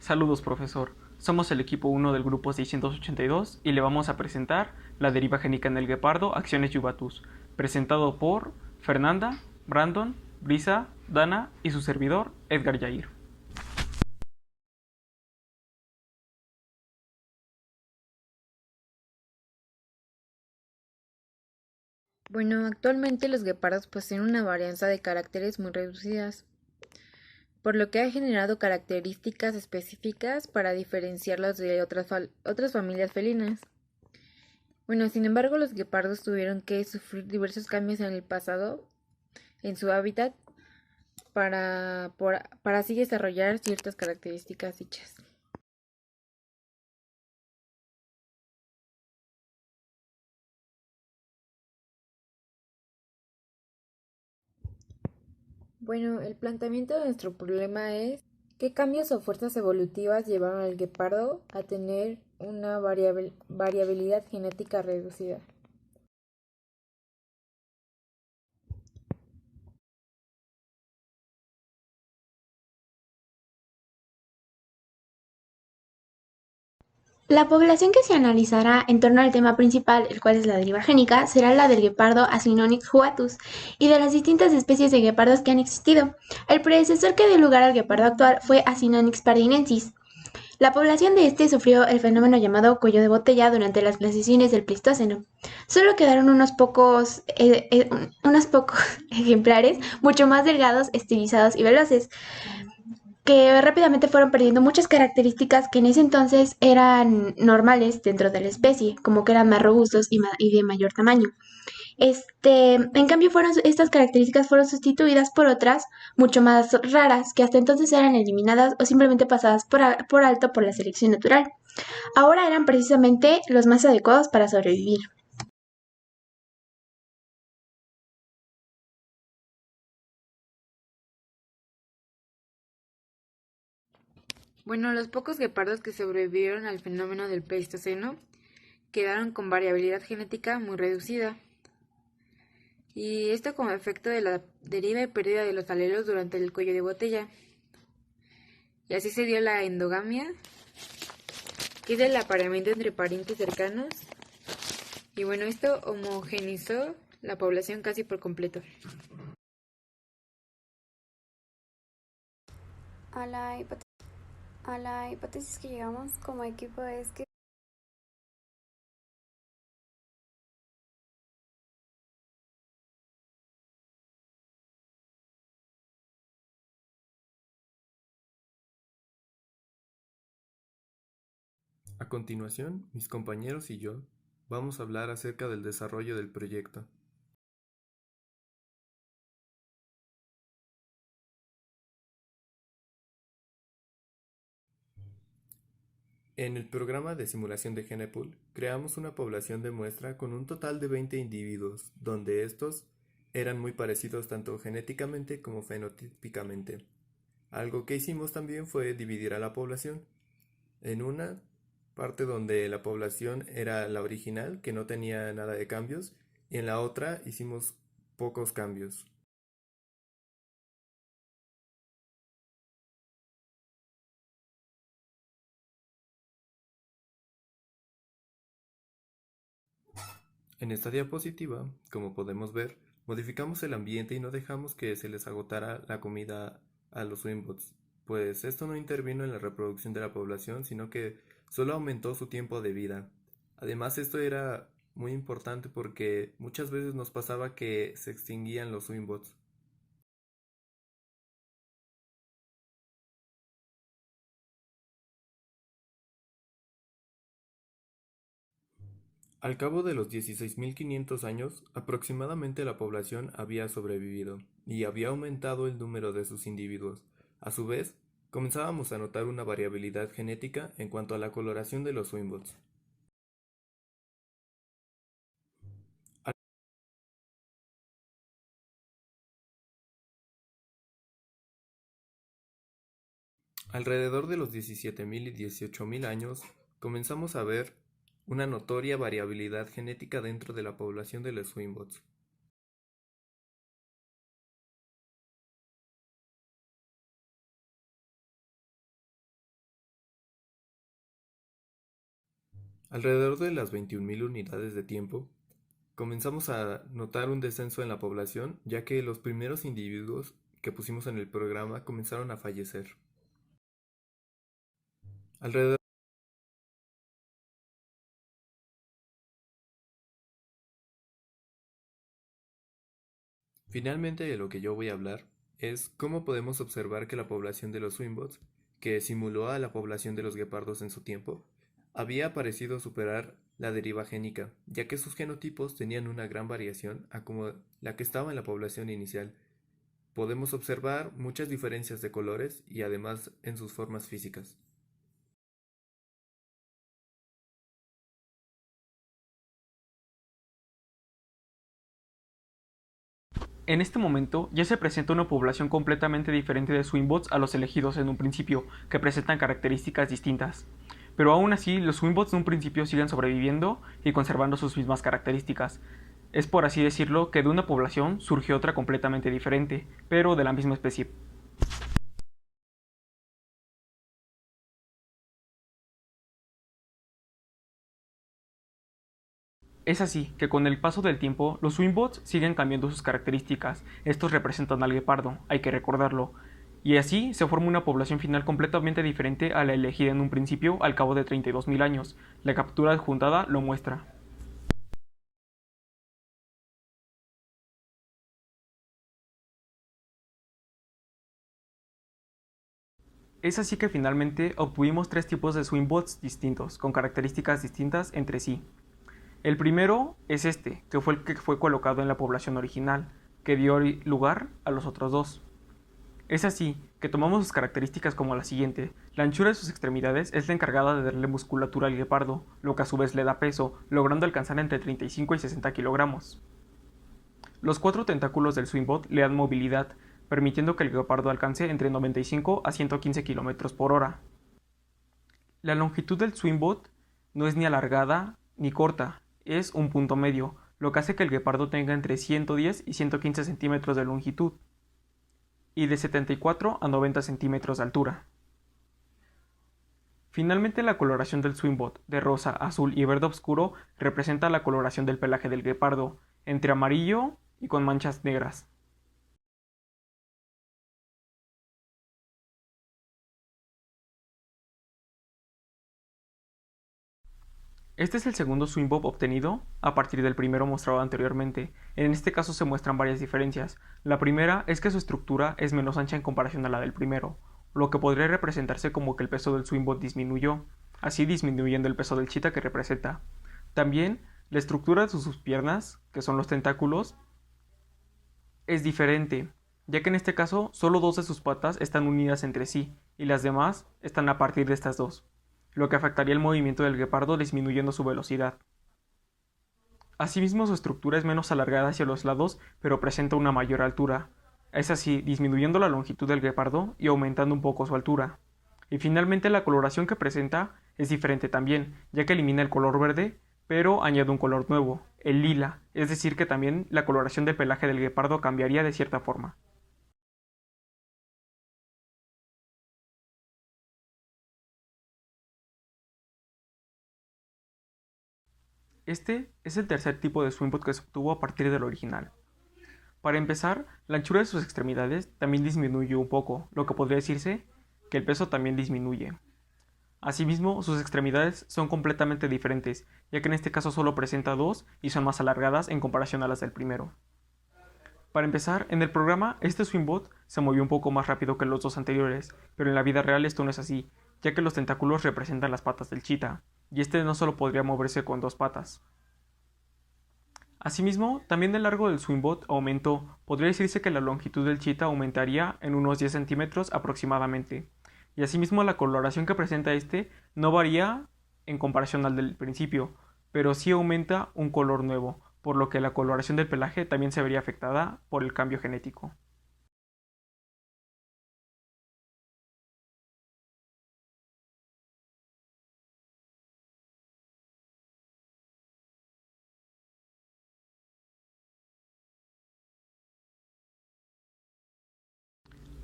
Saludos, profesor. Somos el equipo 1 del grupo 682 y le vamos a presentar la deriva génica en el guepardo Acciones Yubatus, presentado por Fernanda, Brandon, Brisa, Dana y su servidor Edgar Yair. Bueno, actualmente los guepardos poseen una varianza de caracteres muy reducidas, por lo que ha generado características específicas para diferenciarlos de otras familias felinas. Bueno, sin embargo, los guepardos tuvieron que sufrir diversos cambios en el pasado en su hábitat para así desarrollar ciertas características dichas. Bueno, el planteamiento de nuestro problema es ¿qué cambios o fuerzas evolutivas llevaron al guepardo a tener una variabilidad genética reducida? La población que se analizará en torno al tema principal, el cual es la deriva génica, será la del guepardo Acinonyx huatus y de las distintas especies de guepardos que han existido. El predecesor que dio lugar al guepardo actual fue Acinonyx pardinensis. La población de este sufrió el fenómeno llamado cuello de botella durante las glaciaciones del Pleistoceno. Solo quedaron unos pocos ejemplares, mucho más delgados, estilizados y veloces, que rápidamente fueron perdiendo muchas características que en ese entonces eran normales dentro de la especie, como que eran más robustos y de mayor tamaño. En cambio, estas características fueron sustituidas por otras mucho más raras que hasta entonces eran eliminadas o simplemente pasadas por alto por la selección natural. Ahora eran precisamente los más adecuados para sobrevivir. Bueno, los pocos guepardos que sobrevivieron al fenómeno del Pleistoceno quedaron con variabilidad genética muy reducida, y esto como efecto de la deriva y pérdida de los alelos durante el cuello de botella. Y así se dio la endogamia, que es el apareamiento entre parientes cercanos, y bueno, esto homogenizó la población casi por completo. A la, a la hipótesis que llegamos como equipo es que A continuación, mis compañeros y yo vamos a hablar acerca del desarrollo del proyecto. En el programa de simulación de Genepool, creamos una población de muestra con un total de 20 individuos, donde estos eran muy parecidos tanto genéticamente como fenotípicamente. Algo que hicimos también fue dividir a la población en una parte donde la población era la original, que no tenía nada de cambios, y en la otra hicimos pocos cambios. En esta diapositiva, como podemos ver, modificamos el ambiente y no dejamos que se les agotara la comida a los Swimbots, pues esto no intervino en la reproducción de la población, sino que solo aumentó su tiempo de vida. Además, esto era muy importante porque muchas veces nos pasaba que se extinguían los Swimbots. Al cabo de los 16.500 años, aproximadamente la población había sobrevivido y había aumentado el número de sus individuos. A su vez, comenzábamos a notar una variabilidad genética en cuanto a la coloración de los Swimbots. Alrededor de los 17.000 y 18.000 años, comenzamos a ver una notoria variabilidad genética dentro de la población de los Swimbots. Alrededor de las 21.000 unidades de tiempo, comenzamos a notar un descenso en la población, ya que los primeros individuos que pusimos en el programa comenzaron a fallecer. Alrededor Finalmente, de lo que yo voy a hablar es cómo podemos observar que la población de los Swinbots, que simuló a la población de los guepardos en su tiempo, había parecido superar la deriva génica, ya que sus genotipos tenían una gran variación a como la que estaba en la población inicial. Podemos observar muchas diferencias de colores y además en sus formas físicas. En este momento ya se presenta una población completamente diferente de Swinbots a los elegidos en un principio, que presentan características distintas. Pero aún así, los Swinbots de un principio siguen sobreviviendo y conservando sus mismas características. Es por así decirlo que de una población surgió otra completamente diferente, pero de la misma especie. Es así que con el paso del tiempo, los Swinbots siguen cambiando sus características. Estos representan al guepardo, hay que recordarlo. Y así se forma una población final completamente diferente a la elegida en un principio al cabo de 32.000 años. La captura adjuntada lo muestra. Es así que finalmente obtuvimos tres tipos de Swinbots distintos, con características distintas entre sí. El primero es este, que fue el que fue colocado en la población original, que dio lugar a los otros dos. Es así que tomamos sus características como la siguiente. La anchura de sus extremidades es la encargada de darle musculatura al guepardo, lo que a su vez le da peso, logrando alcanzar entre 35 y 60 kilogramos. Los cuatro tentáculos del Swinbot le dan movilidad, permitiendo que el guepardo alcance entre 95 a 115 kilómetros por hora. La longitud del Swinbot no es ni alargada ni corta, es un punto medio, lo que hace que el guepardo tenga entre 110 y 115 centímetros de longitud y de 74 a 90 centímetros de altura. Finalmente, la coloración del Swinbot de rosa, azul y verde oscuro representa la coloración del pelaje del guepardo, entre amarillo y con manchas negras. Este es el segundo Swinbot obtenido a partir del primero mostrado anteriormente. En este caso se muestran varias diferencias. La primera es que su estructura es menos ancha en comparación a la del primero, lo que podría representarse como que el peso del Swinbot disminuyó, así disminuyendo el peso del cheetah que representa. También, la estructura de sus piernas, que son los tentáculos, es diferente, ya que en este caso solo dos de sus patas están unidas entre sí y las demás están a partir de estas dos, lo que afectaría el movimiento del guepardo disminuyendo su velocidad. Asimismo, su estructura es menos alargada hacia los lados, pero presenta una mayor altura. Es así, disminuyendo la longitud del guepardo y aumentando un poco su altura. Y finalmente, la coloración que presenta es diferente también, ya que elimina el color verde, pero añade un color nuevo, el lila, es decir que también la coloración del pelaje del guepardo cambiaría de cierta forma. Este es el tercer tipo de Swinbot que se obtuvo a partir del original. Para empezar, la anchura de sus extremidades también disminuye un poco, lo que podría decirse que el peso también disminuye. Asimismo, sus extremidades son completamente diferentes, ya que en este caso solo presenta dos y son más alargadas en comparación a las del primero. Para empezar, en el programa, este Swinbot se movió un poco más rápido que los dos anteriores, pero en la vida real esto no es así, ya que los tentáculos representan las patas del cheetah, y este no solo podría moverse con dos patas. Asimismo, también el largo del Swinbot aumentó, podría decirse que la longitud del cheetah aumentaría en unos 10 centímetros aproximadamente, y asimismo la coloración que presenta este no varía en comparación al del principio, pero sí aumenta un color nuevo, por lo que la coloración del pelaje también se vería afectada por el cambio genético.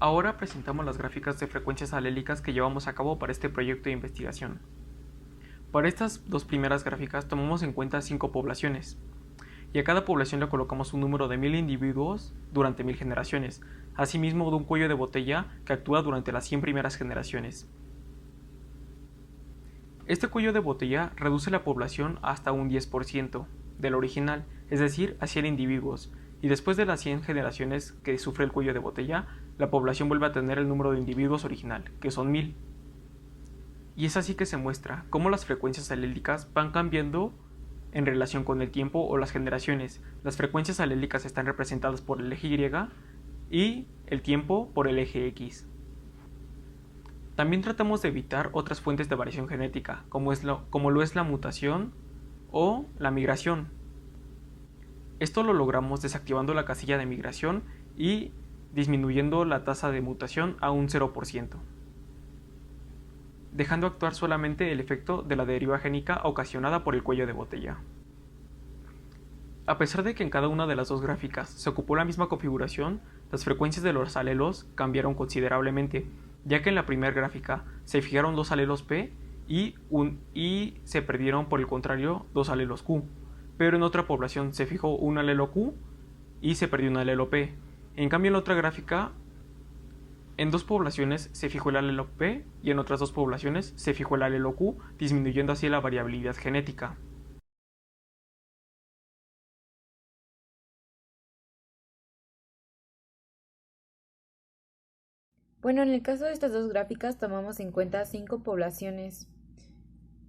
Ahora presentamos las gráficas de frecuencias alélicas que llevamos a cabo para este proyecto de investigación. Para estas dos primeras gráficas tomamos en cuenta 5 poblaciones, y a cada población le colocamos un número de 1000 individuos durante 1000 generaciones, asimismo de un cuello de botella que actúa durante las 100 primeras generaciones. Este cuello de botella reduce la población hasta un 10% del original, es decir, a 100 individuos, y después de las 100 generaciones que sufre el cuello de botella, la población vuelve a tener el número de individuos original, que son 1000. Y es así que se muestra cómo las frecuencias alélicas van cambiando en relación con el tiempo o las generaciones. Las frecuencias alélicas están representadas por el eje Y y el tiempo por el eje X. También tratamos de evitar otras fuentes de variación genética, como lo es la mutación o la migración. Esto lo logramos desactivando la casilla de migración y disminuyendo la tasa de mutación a un 0%, dejando actuar solamente el efecto de la deriva génica ocasionada por el cuello de botella. A pesar de que en cada una de las dos gráficas se ocupó la misma configuración, las frecuencias de los alelos cambiaron considerablemente, ya que en la primera gráfica se fijaron 2 alelos P y se perdieron por el contrario 2 alelos Q, pero en otra población se fijó un alelo Q y se perdió un alelo P. En cambio en la otra gráfica, en 2 poblaciones se fijó el alelo P y en otras 2 poblaciones se fijó el alelo Q, disminuyendo así la variabilidad genética. Bueno, en el caso de estas dos gráficas tomamos en cuenta 5 poblaciones,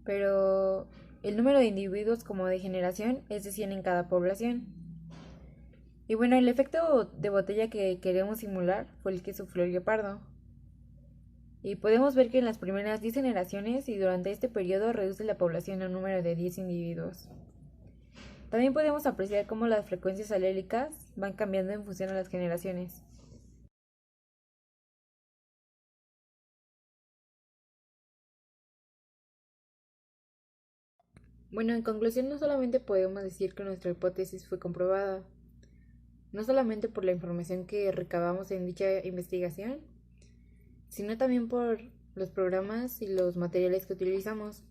pero el número de individuos como de generación es de 100 en cada población. Y bueno, el efecto de botella que queremos simular fue el que sufrió el guepardo. Y podemos ver que en las primeras 10 generaciones y durante este periodo reduce la población a un número de 10 individuos. También podemos apreciar cómo las frecuencias alélicas van cambiando en función a las generaciones. Bueno, en conclusión, no solamente podemos decir que nuestra hipótesis fue comprobada, no solamente por la información que recabamos en dicha investigación, sino también por los programas y los materiales que utilizamos,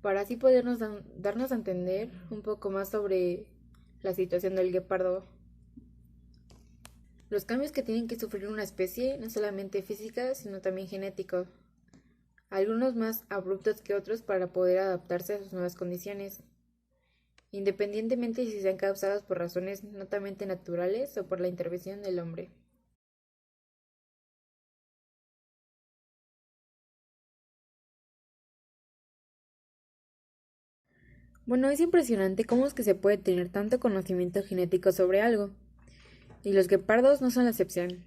para así podernos darnos a entender un poco más sobre la situación del guepardo. Los cambios que tienen que sufrir una especie, no solamente físicos, sino también genéticos, algunos más abruptos que otros para poder adaptarse a sus nuevas condiciones, independientemente si sean causados por razones netamente naturales o por la intervención del hombre. Bueno, es impresionante cómo es que se puede tener tanto conocimiento genético sobre algo, y los guepardos no son la excepción.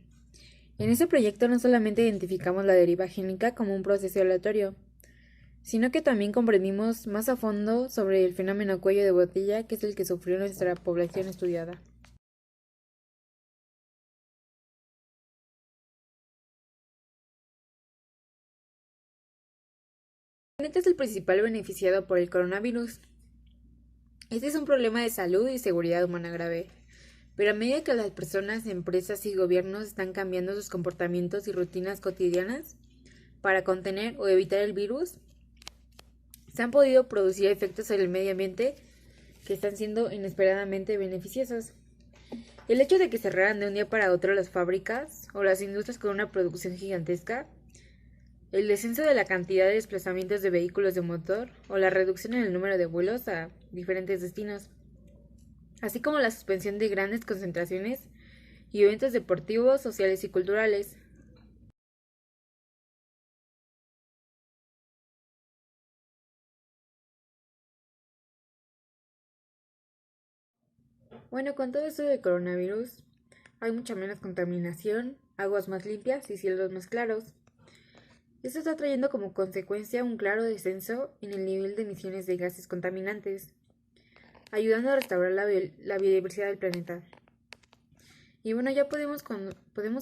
En este proyecto no solamente identificamos la deriva génica como un proceso aleatorio, sino que también comprendimos más a fondo sobre el fenómeno cuello de botella, que es el que sufrió nuestra población estudiada. El planeta es el principal beneficiado por el coronavirus. Este es un problema de salud y seguridad humana grave, pero a medida que las personas, empresas y gobiernos están cambiando sus comportamientos y rutinas cotidianas para contener o evitar el virus, se han podido producir efectos en el medio ambiente que están siendo inesperadamente beneficiosos. El hecho de que cerraran de un día para otro las fábricas o las industrias con una producción gigantesca, el descenso de la cantidad de desplazamientos de vehículos de motor o la reducción en el número de vuelos a diferentes destinos, así como la suspensión de grandes concentraciones y eventos deportivos, sociales y culturales. Bueno, con todo esto del coronavirus, hay mucha menos contaminación, aguas más limpias y cielos más claros. Esto está trayendo como consecuencia un claro descenso en el nivel de emisiones de gases contaminantes, ayudando a restaurar la biodiversidad del planeta. Y bueno, ya podemos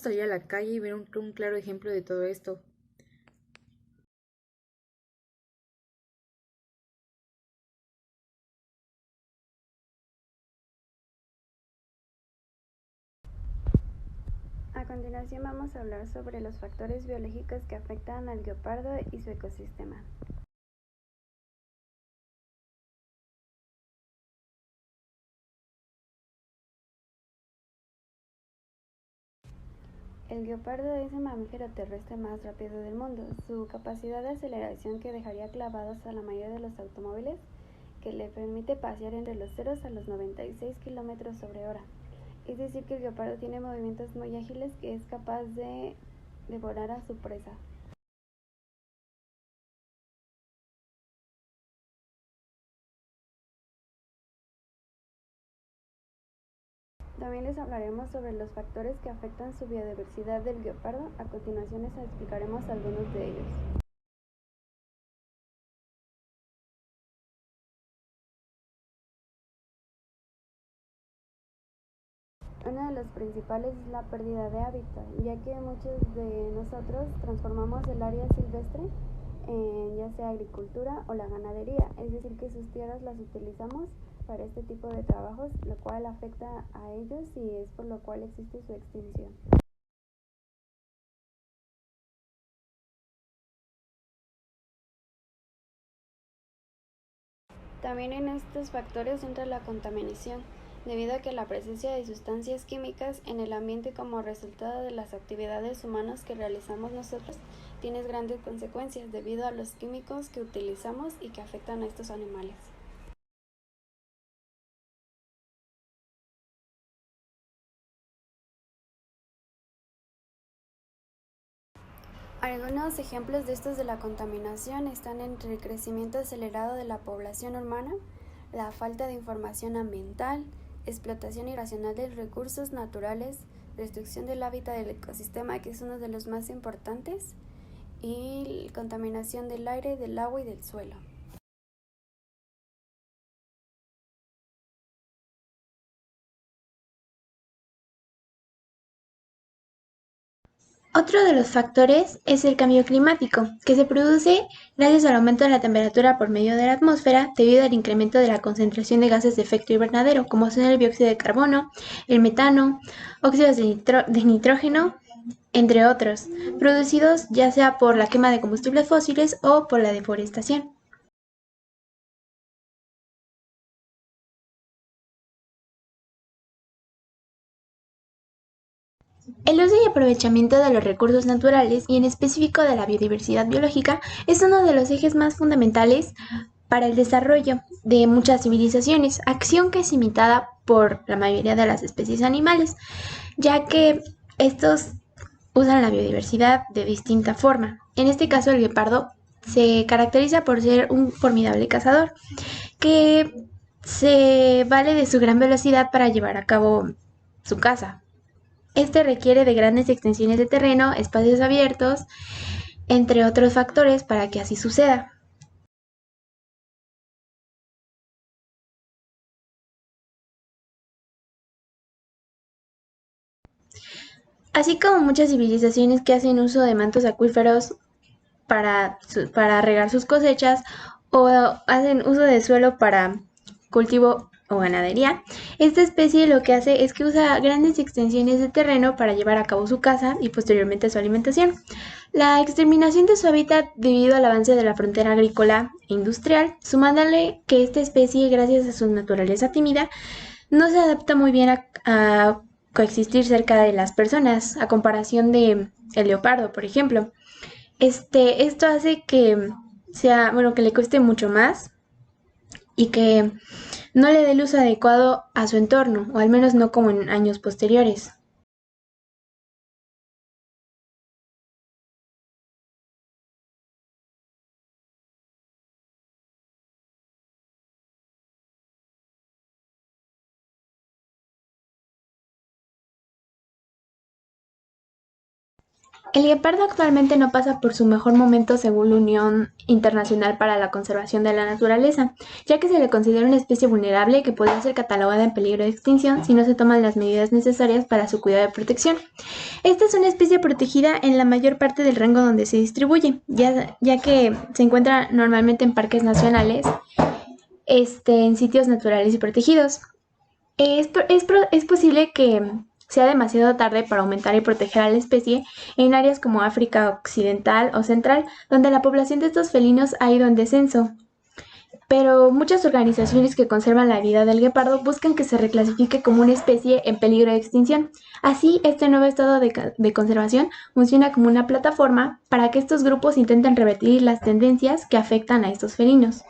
salir a la calle y ver un claro ejemplo de todo esto. A continuación vamos a hablar sobre los factores biológicos que afectan al guepardo y su ecosistema. El guepardo es el mamífero terrestre más rápido del mundo. Su capacidad de aceleración que dejaría clavados a la mayoría de los automóviles, que le permite pasear entre los 0 a los 96 km/h. Es decir, que el guepardo tiene movimientos muy ágiles que es capaz de devorar a su presa. También les hablaremos sobre los factores que afectan su biodiversidad del guepardo. A continuación les explicaremos algunos de ellos. Uno de los principales es la pérdida de hábitat, ya que muchos de nosotros transformamos el área silvestre en ya sea agricultura o la ganadería, es decir, que sus tierras las utilizamos para este tipo de trabajos, lo cual afecta a ellos y es por lo cual existe su extinción. También en estos factores entra la contaminación, debido a que la presencia de sustancias químicas en el ambiente como resultado de las actividades humanas que realizamos nosotros tiene grandes consecuencias debido a los químicos que utilizamos y que afectan a estos animales. Algunos ejemplos de estos de la contaminación están entre el crecimiento acelerado de la población urbana, la falta de información ambiental, explotación irracional de recursos naturales, destrucción del hábitat del ecosistema, que es uno de los más importantes, y contaminación del aire, del agua y del suelo. Otro de los factores es el cambio climático, que se produce gracias al aumento de la temperatura por medio de la atmósfera debido al incremento de la concentración de gases de efecto invernadero, como son el dióxido de carbono, el metano, óxidos de nitrógeno, entre otros, producidos ya sea por la quema de combustibles fósiles o por la deforestación. El uso y aprovechamiento de los recursos naturales y en específico de la biodiversidad biológica es uno de los ejes más fundamentales para el desarrollo de muchas civilizaciones, acción que es imitada por la mayoría de las especies animales, ya que estos usan la biodiversidad de distinta forma. En este caso, el guepardo se caracteriza por ser un formidable cazador que se vale de su gran velocidad para llevar a cabo su caza. Este requiere de grandes extensiones de terreno, espacios abiertos, entre otros factores para que así suceda. Así como muchas civilizaciones que hacen uso de mantos acuíferos para regar sus cosechas o hacen uso de suelo para cultivo o ganadería, esta especie lo que hace es que usa grandes extensiones de terreno para llevar a cabo su caza y posteriormente su alimentación. La exterminación de su hábitat debido al avance de la frontera agrícola e industrial, sumándole que esta especie, gracias a su naturaleza tímida, no se adapta muy bien a coexistir cerca de las personas, a comparación de el leopardo, por ejemplo. Esto hace que que le cueste mucho más y que no le dé el uso adecuado a su entorno, o al menos no como en años posteriores. El guepardo actualmente no pasa por su mejor momento según la Unión Internacional para la Conservación de la Naturaleza, ya que se le considera una especie vulnerable que podría ser catalogada en peligro de extinción si no se toman las medidas necesarias para su cuidado y protección. Esta es una especie protegida en la mayor parte del rango donde se distribuye, ya que se encuentra normalmente en parques nacionales, en sitios naturales y protegidos. Es posible que sea demasiado tarde para aumentar y proteger a la especie en áreas como África Occidental o Central, donde la población de estos felinos ha ido en descenso. pero muchas organizaciones que conservan la vida del guepardo buscan que se reclasifique como una especie en peligro de extinción. Así, este nuevo estado de conservación funciona como una plataforma para que estos grupos intenten revertir las tendencias que afectan a estos felinos.